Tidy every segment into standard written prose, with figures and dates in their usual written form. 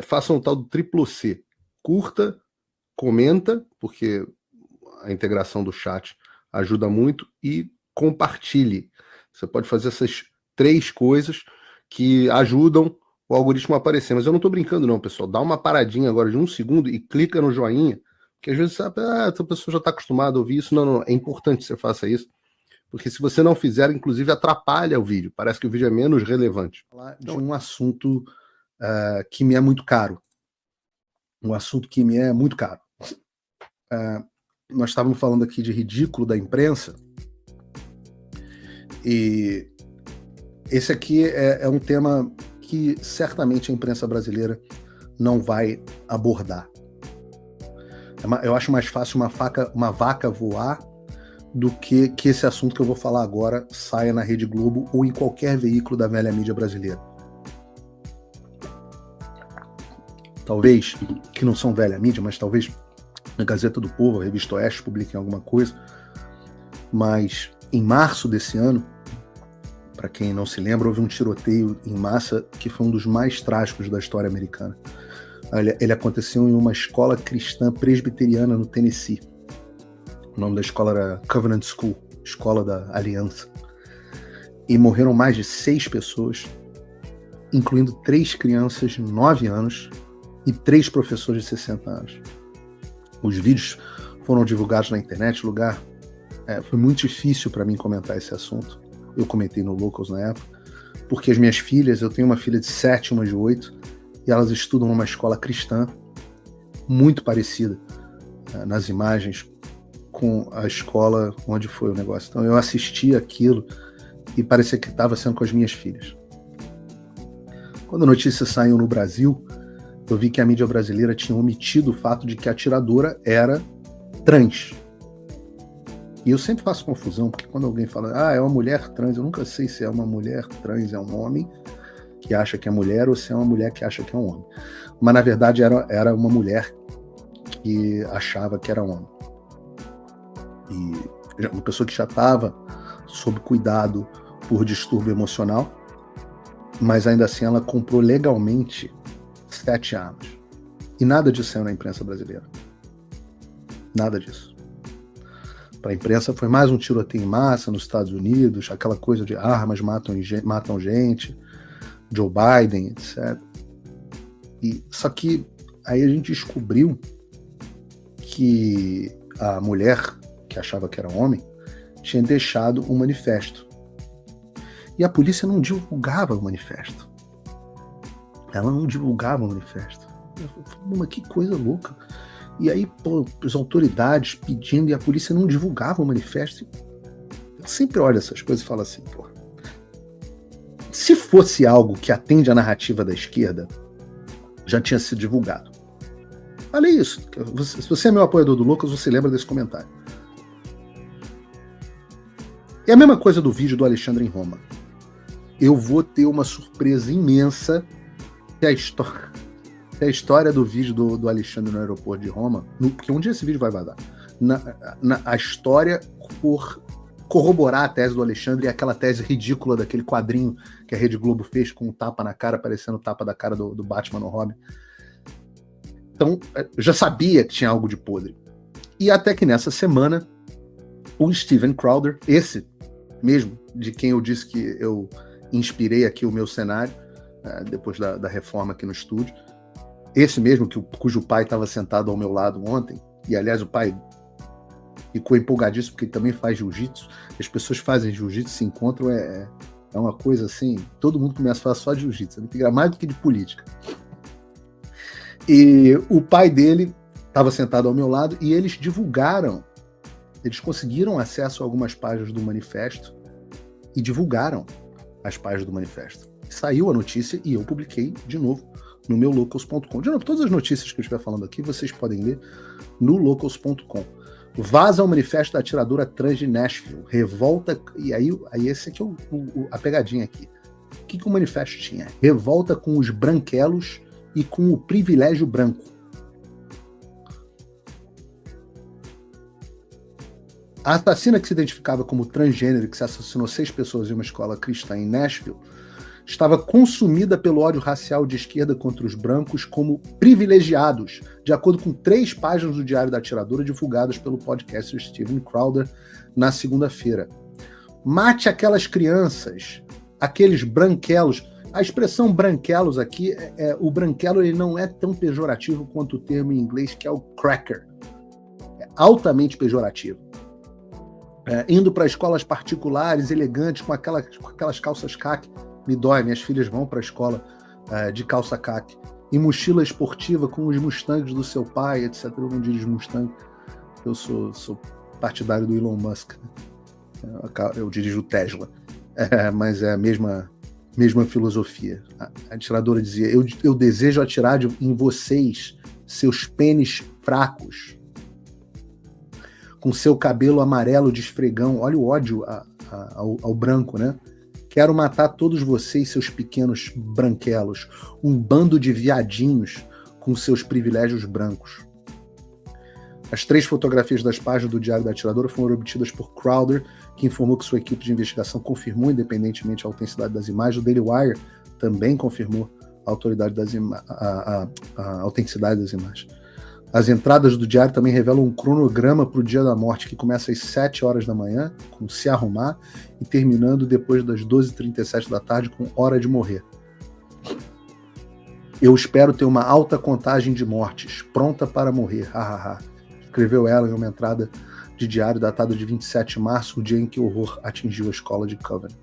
façam o tal do triplo C. Curta, comenta, porque a integração do chat ajuda muito, e compartilhe. Você pode fazer essas 3 coisas que ajudam o algoritmo a aparecer. Mas eu não estou brincando não, pessoal. Dá uma paradinha agora de 1 segundo e clica no joinha, porque às vezes sabe, essa pessoa já está acostumada a ouvir isso. Não, é importante que você faça isso, porque se você não fizer, inclusive atrapalha o vídeo. Parece que o vídeo é menos relevante. Falar de um assunto que me é muito caro. Um assunto que me é muito caro. Nós estávamos falando aqui de ridículo da imprensa, e esse aqui é um tema que certamente a imprensa brasileira não vai abordar. Eu acho mais fácil uma vaca voar do que esse assunto que eu vou falar agora saia na Rede Globo ou em qualquer veículo da velha mídia brasileira. Talvez, que não são velha mídia, mas talvez na Gazeta do Povo, a Revista Oeste, publiquem alguma coisa. Mas em março desse ano, para quem não se lembra, houve um tiroteio em massa que foi um dos mais trágicos da história americana. Ele aconteceu em uma escola cristã presbiteriana no Tennessee. O nome da escola era Covenant School, Escola da Aliança. E morreram mais de 6 pessoas, incluindo 3 crianças de 9 anos e 3 professores de 60 anos. Os vídeos foram divulgados na internet. Foi muito difícil para mim comentar esse assunto. Eu comentei no Locals na época, porque as minhas filhas, eu tenho uma filha de 7 e uma de 8, e elas estudam numa escola cristã muito parecida nas imagens com a escola onde foi o negócio. Então eu assisti aquilo e parecia que estava sendo com as minhas filhas. Quando a notícia saiu no Brasil, eu vi que a mídia brasileira tinha omitido o fato de que a atiradora era trans. E eu sempre faço confusão, porque quando alguém fala, é uma mulher trans, eu nunca sei se é uma mulher trans, é um homem que acha que é mulher, ou se é uma mulher que acha que é um homem. Mas na verdade era uma mulher que achava que era homem. E uma pessoa que já estava sob cuidado por distúrbio emocional, mas ainda assim ela comprou legalmente 7 armas. E nada disso saiu na imprensa brasileira. Nada disso. Para a imprensa foi mais um tiroteio em massa nos Estados Unidos, aquela coisa de armas matam gente, Joe Biden, etc. Só que aí a gente descobriu que a mulher, que achava que era homem, tinha deixado um manifesto. E a polícia não divulgava o manifesto. Ela não divulgava o manifesto. Eu falei, mas que coisa louca. E aí, as autoridades pedindo, e a polícia não divulgava o manifesto. Eu sempre olho essas coisas e falo assim, se fosse algo que atende à narrativa da esquerda, já tinha sido divulgado. Falei isso. Se você é meu apoiador do Lucas, você lembra desse comentário. É a mesma coisa do vídeo do Alexandre em Roma. Eu vou ter uma surpresa imensa que a história do vídeo do Alexandre no aeroporto de Roma, porque um dia esse vídeo vai vazar, a história por corroborar a tese do Alexandre e aquela tese ridícula daquele quadrinho que a Rede Globo fez com um tapa na cara, parecendo o tapa da cara do Batman no Robin. Então, eu já sabia que tinha algo de podre. E até que nessa semana, o Steven Crowder, esse mesmo, de quem eu disse que eu inspirei aqui o meu cenário, depois da reforma aqui no estúdio, esse mesmo cujo pai estava sentado ao meu lado ontem, e aliás o pai ficou empolgadíssimo porque ele também faz jiu-jitsu. As pessoas fazem jiu-jitsu, se encontram, é uma coisa assim, todo mundo começa a falar só de jiu-jitsu, mais do que de política. E o pai dele estava sentado ao meu lado e eles conseguiram acesso a algumas páginas do manifesto e divulgaram as páginas do manifesto. Saiu a notícia e eu publiquei de novo no meu locals.com. De novo, todas as notícias que eu estiver falando aqui, vocês podem ler no locals.com. Vaza o manifesto da atiradora trans de Nashville. Revolta... E aí esse aqui é a pegadinha aqui. O que o manifesto tinha? Revolta com os branquelos e com o privilégio branco. A assassina, que se identificava como transgênero, que assassinou 6 pessoas em uma escola cristã em Nashville, estava consumida pelo ódio racial de esquerda contra os brancos como privilegiados, de acordo com 3 páginas do Diário da Atiradora divulgadas pelo podcaster Steven Crowder na segunda-feira. Mate aquelas crianças, aqueles branquelos. A expressão branquelos aqui, o branquelo ele não é tão pejorativo quanto o termo em inglês, que é o cracker. É altamente pejorativo. Indo para escolas particulares, elegantes, com aquelas calças caque. Me dói, minhas filhas vão para a escola de calça caque. E mochila esportiva com os Mustangs do seu pai, etc. Eu não dirijo Mustang. Eu sou partidário do Elon Musk. Eu dirijo o Tesla. Mas é a mesma filosofia. A atiradora dizia, eu desejo atirar em vocês, seus pênis fracos, com seu cabelo amarelo de esfregão. Olha o ódio ao branco, né? Quero matar todos vocês, seus pequenos branquelos, um bando de viadinhos com seus privilégios brancos. As 3 fotografias das páginas do Diário da Atiradora foram obtidas por Crowder, que informou que sua equipe de investigação confirmou independentemente a autenticidade das imagens. O Daily Wire também confirmou a autenticidade das imagens. As entradas do diário também revelam um cronograma para o dia da morte, que começa às 7 horas da manhã, com se arrumar, e terminando depois das 12h37 da tarde, com hora de morrer. Eu espero ter uma alta contagem de mortes, pronta para morrer, hahaha. Escreveu ela em uma entrada de diário datada de 27 de março, o dia em que o horror atingiu a escola de Covenant.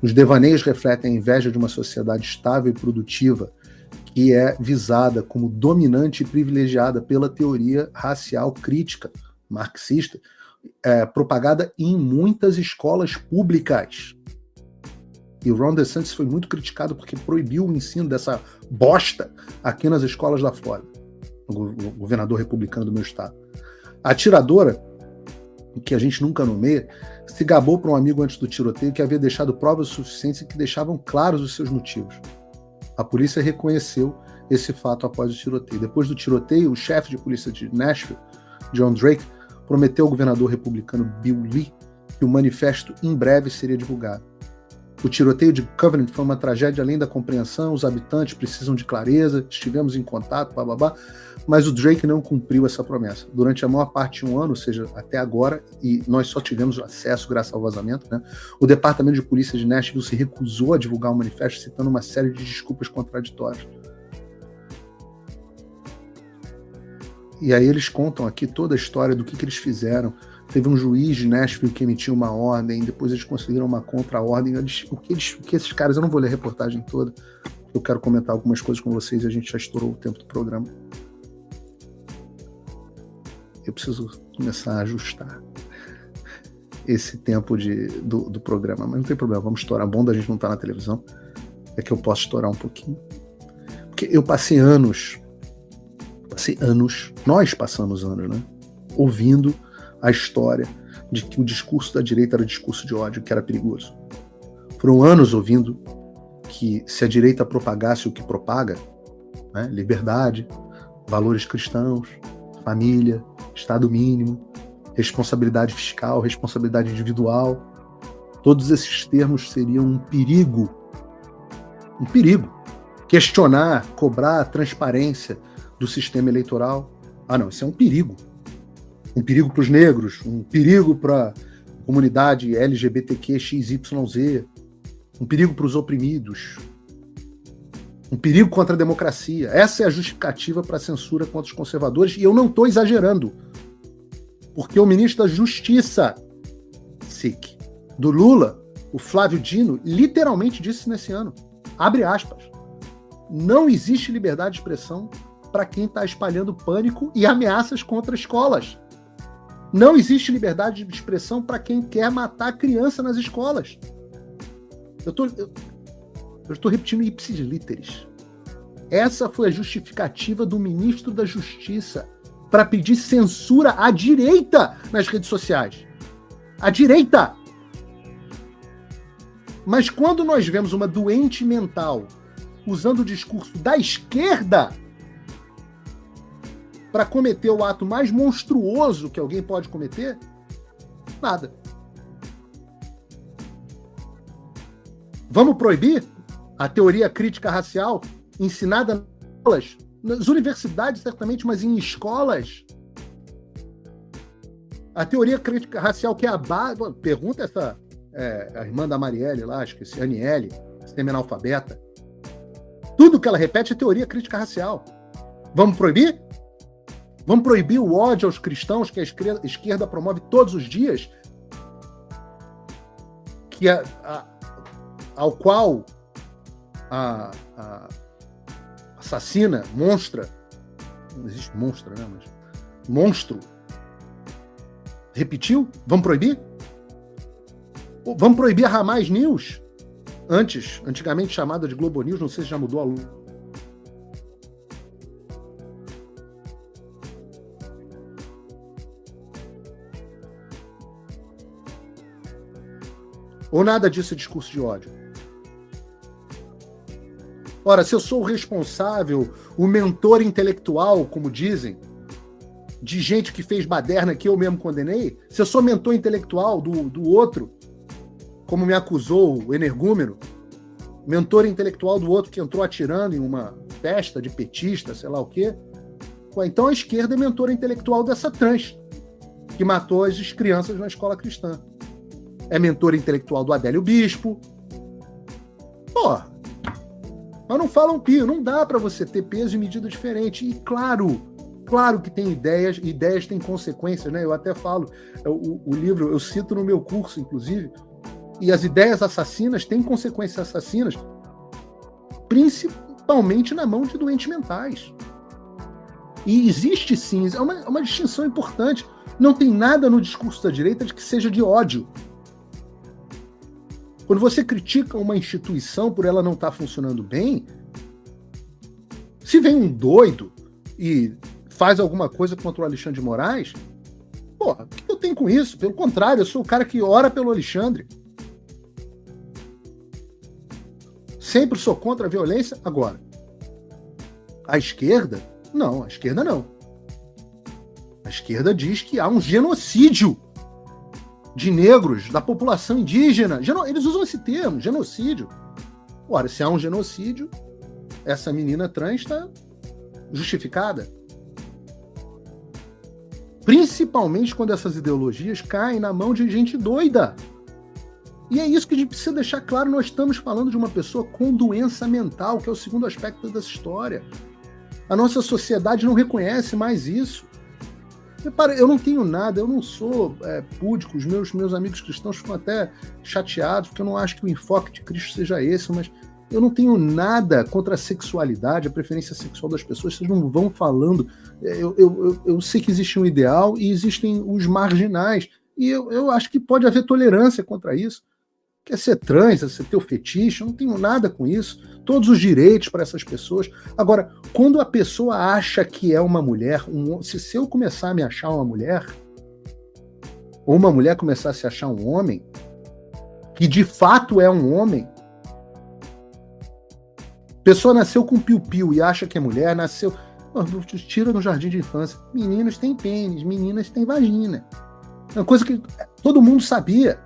Os devaneios refletem a inveja de uma sociedade estável e produtiva, que é visada como dominante e privilegiada pela teoria racial crítica marxista, propagada em muitas escolas públicas. E o Ron DeSantis foi muito criticado porque proibiu o ensino dessa bosta aqui nas escolas da Flórida, o governador republicano do meu estado. A atiradora, que a gente nunca nomeia, se gabou para um amigo antes do tiroteio que havia deixado provas suficientes e que deixavam claros os seus motivos. A polícia reconheceu esse fato após o tiroteio. Depois do tiroteio, o chefe de polícia de Nashville, John Drake, prometeu ao governador republicano Bill Lee que o manifesto em breve seria divulgado. O tiroteio de Covenant foi uma tragédia além da compreensão, os habitantes precisam de clareza, estivemos em contato, bababá, mas o Drake não cumpriu essa promessa. Durante a maior parte de um ano, ou seja, até agora, e nós só tivemos acesso graças ao vazamento, né, o Departamento de Polícia de Nashville se recusou a divulgar o manifesto, citando uma série de desculpas contraditórias. E aí eles contam aqui toda a história do que eles fizeram. Teve um juiz de Nashville que emitiu uma ordem, depois eles conseguiram uma contra-ordem. O que esses caras, eu não vou ler a reportagem toda, eu quero comentar algumas coisas com vocês e a gente já estourou o tempo do programa. Eu preciso começar a ajustar esse tempo do programa, mas não tem problema, vamos estourar. Bom da gente não estar na televisão é que eu posso estourar um pouquinho. Porque eu passei anos, nós passamos anos, né, ouvindo a história de que o discurso da direita era discurso de ódio, que era perigoso. Foram anos ouvindo que se a direita propagasse o que propaga, né, liberdade, valores cristãos, família, Estado mínimo, responsabilidade fiscal, responsabilidade individual, todos esses termos seriam um perigo. Um perigo. Questionar, cobrar a transparência do sistema eleitoral. Ah, não, isso é um perigo. Um perigo para os negros, um perigo para a comunidade LGBTQ, XYZ, um perigo para os oprimidos, um perigo contra a democracia. Essa é a justificativa para a censura contra os conservadores, e eu não estou exagerando, porque o ministro da Justiça, do Lula, o Flávio Dino, literalmente disse nesse ano, abre aspas, não existe liberdade de expressão para quem está espalhando pânico e ameaças contra escolas. Não existe liberdade de expressão para quem quer matar criança nas escolas. Eu estou repetindo ipsis literis. Essa foi a justificativa do ministro da Justiça para pedir censura à direita nas redes sociais. À direita! Mas quando nós vemos uma doente mental usando o discurso da esquerda para cometer o ato mais monstruoso que alguém pode cometer, nada. Vamos proibir? A teoria crítica racial ensinada nas universidades, certamente, mas em escolas. A teoria crítica racial, que é a base... Pergunta essa... a irmã da Marielle lá, esqueci, Aniele, semi-analfabeta. Tudo que ela repete é teoria crítica racial. Vamos proibir? Vamos proibir o ódio aos cristãos que a esquerda promove todos os dias? Que ao qual a assassina, monstra, não existe monstra, né? Mas monstro, repetiu? Vamos proibir? Vamos proibir a Ramais News? Antigamente chamada de Globo News, não sei se já mudou a... Ou nada disso é discurso de ódio? Ora, se eu sou o responsável, o mentor intelectual, como dizem, de gente que fez baderna que eu mesmo condenei, se eu sou mentor intelectual do outro, como me acusou o energúmeno, mentor intelectual do outro que entrou atirando em uma festa de petista, sei lá o quê, então a esquerda é mentora intelectual dessa trans, que matou as crianças na escola cristã. É mentora intelectual do Adélio Bispo. Porra, mas não falam pio, não dá para você ter peso e medida diferente. E claro que tem ideias têm consequências, né? Eu até falo, o livro, eu cito no meu curso, inclusive, e as ideias assassinas têm consequências assassinas, principalmente na mão de doentes mentais. E existe sim, é uma distinção importante. Não tem nada no discurso da direita de que seja de ódio. Quando você critica uma instituição por ela não estar funcionando bem, se vem um doido e faz alguma coisa contra o Alexandre de Moraes, porra, o que eu tenho com isso? Pelo contrário, eu sou o cara que ora pelo Alexandre. Sempre sou contra a violência. Agora, a esquerda? Não, a esquerda não. A esquerda diz que há um genocídio de negros, da população indígena. Eles usam esse termo, genocídio. Ora, se há um genocídio, essa menina trans está justificada. Principalmente quando essas ideologias caem na mão de gente doida. E é isso que a gente precisa deixar claro, nós estamos falando de uma pessoa com doença mental, que é o segundo aspecto dessa história. A nossa sociedade não reconhece mais isso. Repara, eu não tenho nada, eu não sou púdico, os meus amigos cristãos ficam até chateados, porque eu não acho que o enfoque de Cristo seja esse, mas eu não tenho nada contra a sexualidade, a preferência sexual das pessoas, vocês não vão falando. Eu sei que existe um ideal e existem os marginais, e eu acho que pode haver tolerância contra isso. Quer ser trans, é ser teu fetiche, eu não tenho nada com isso. Todos os direitos para essas pessoas. Agora, quando a pessoa acha que é uma mulher, se eu começar a me achar uma mulher, ou uma mulher começar a se achar um homem, que de fato é um homem, a pessoa nasceu com piu-piu e acha que é mulher, nasceu... Tira no jardim de infância. Meninos têm pênis, meninas têm vagina. É uma coisa que todo mundo sabia.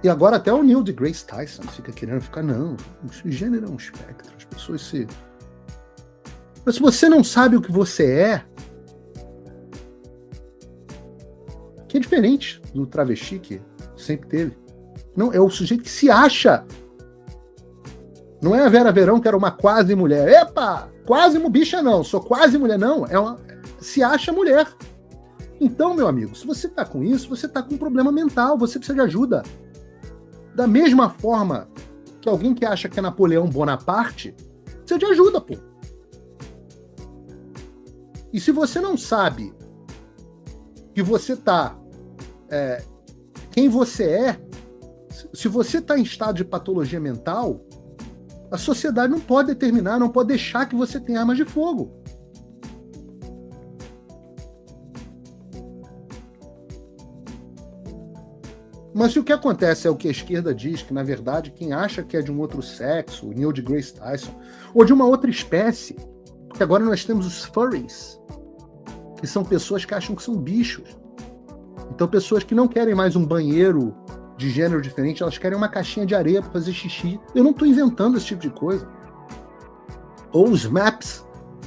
E agora até o Neil deGrasse Tyson fica querendo ficar, não, o gênero é um espectro, as pessoas se... Mas se você não sabe o que você é, que é diferente do travesti que sempre teve. Não, é o sujeito que se acha. Não é a Vera Verão que era uma quase mulher. Epa, quase bicha não, sou quase mulher. Não, se acha mulher. Então, meu amigo, se você tá com isso, você tá com um problema mental, você precisa de ajuda. Da mesma forma que alguém que acha que é Napoleão Bonaparte, precisa de ajuda, pô. E se você não sabe que você tá... quem você é, se você tá em estado de patologia mental, a sociedade não pode determinar, não pode deixar que você tenha armas de fogo. Mas se o que acontece é o que a esquerda diz, que na verdade quem acha que é de um outro sexo, o Neil deGrasse Tyson, ou de uma outra espécie, porque agora nós temos os furries, que são pessoas que acham que são bichos. Então pessoas que não querem mais um banheiro de gênero diferente, elas querem uma caixinha de areia para fazer xixi. Eu não estou inventando esse tipo de coisa. Ou os MAPS,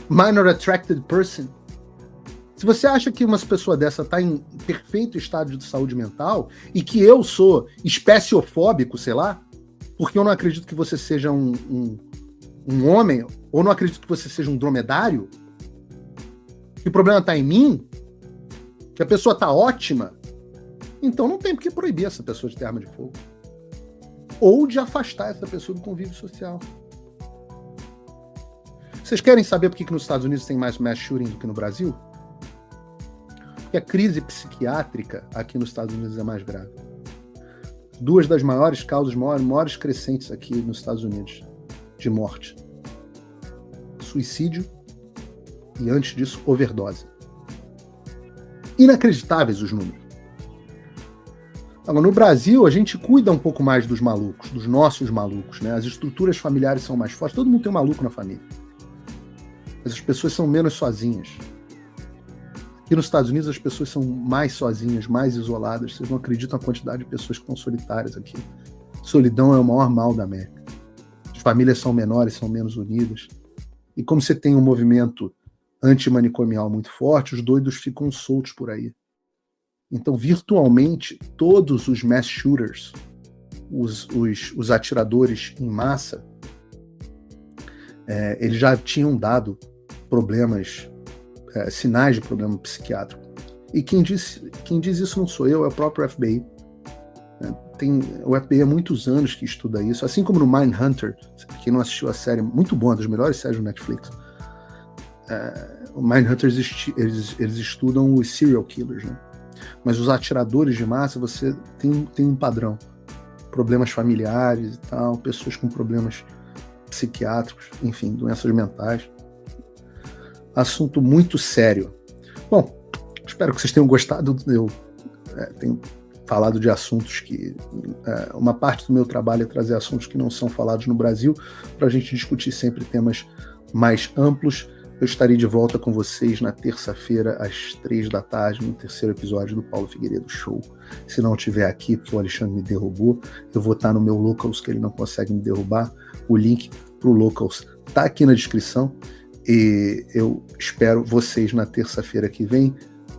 Minor Attracted Person. Se você acha que uma pessoa dessa está em perfeito estado de saúde mental e que eu sou especiofóbico, sei lá, porque eu não acredito que você seja um homem, ou não acredito que você seja um dromedário, que o problema está em mim, que a pessoa está ótima, então não tem por que proibir essa pessoa de ter arma de fogo. Ou de afastar essa pessoa do convívio social. Vocês querem saber por que nos Estados Unidos tem mais mass shooting do que no Brasil? Porque a crise psiquiátrica aqui nos Estados Unidos é mais grave. Duas das maiores causas, maiores crescentes aqui nos Estados Unidos de morte: suicídio e, antes disso, overdose. Inacreditáveis os números. Agora, no Brasil, a gente cuida um pouco mais dos malucos, dos nossos malucos, né? As estruturas familiares são mais fortes. Todo mundo tem um maluco na família. Mas as pessoas são menos sozinhas. Aqui nos Estados Unidos, as pessoas são mais sozinhas, mais isoladas. Vocês não acreditam a quantidade de pessoas que estão solitárias aqui. Solidão é o maior mal da América. As famílias são menores, são menos unidas. E como você tem um movimento antimanicomial muito forte, os doidos ficam soltos por aí. Então, virtualmente, todos os mass shooters, os atiradores em massa, eles já tinham dado problemas, sinais de problema psiquiátrico. E quem diz isso não sou eu, é o próprio FBI. O FBI há muitos anos que estuda isso, assim como no Mindhunter. Quem não assistiu a série, muito boa, uma das melhores séries do Netflix. O Mindhunter, eles estudam os serial killers, né? Mas os atiradores de massa, você tem um padrão. Problemas familiares e tal, pessoas com problemas psiquiátricos, enfim, doenças mentais. Assunto muito sério. Bom, espero que vocês tenham gostado. Eu tenho falado de assuntos que... uma parte do meu trabalho é trazer assuntos que não são falados no Brasil, para a gente discutir sempre temas mais amplos. Eu estarei de volta com vocês na terça-feira, às 3 da tarde, no terceiro episódio do Paulo Figueiredo Show. Se não estiver aqui, porque o Alexandre me derrubou, eu vou estar no meu Locals, que ele não consegue me derrubar. O link para o Locals está aqui na descrição. E eu espero vocês na terça-feira que vem.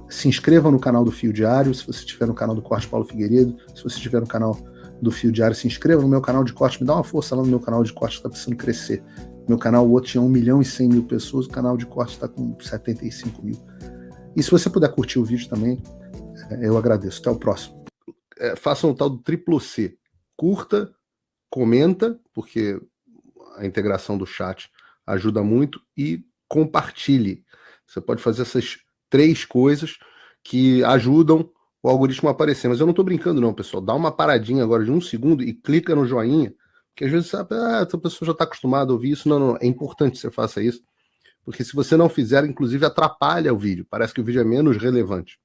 Se inscrevam no canal do Fio Diário, se você estiver no canal do Corte Paulo Figueiredo. Se você estiver no canal do Fio Diário, se inscreva no meu canal de corte. Me dá uma força lá no meu canal de corte, que está precisando crescer. Meu canal, o outro, tinha 1.100.000 pessoas, o canal de corte está com 75 mil. E se você puder curtir o vídeo também, eu agradeço. Até o próximo. Façam o tal do triplo C. Curta, comenta, porque a integração do chat ajuda muito, e compartilhe. Você pode fazer essas 3 coisas que ajudam o algoritmo a aparecer. Mas eu não estou brincando não, pessoal. Dá uma paradinha agora de 1 segundo e clica no joinha, porque às vezes sabe, essa pessoa já está acostumada a ouvir isso. Não, é importante que você faça isso, porque se você não fizer, inclusive atrapalha o vídeo. Parece que o vídeo é menos relevante.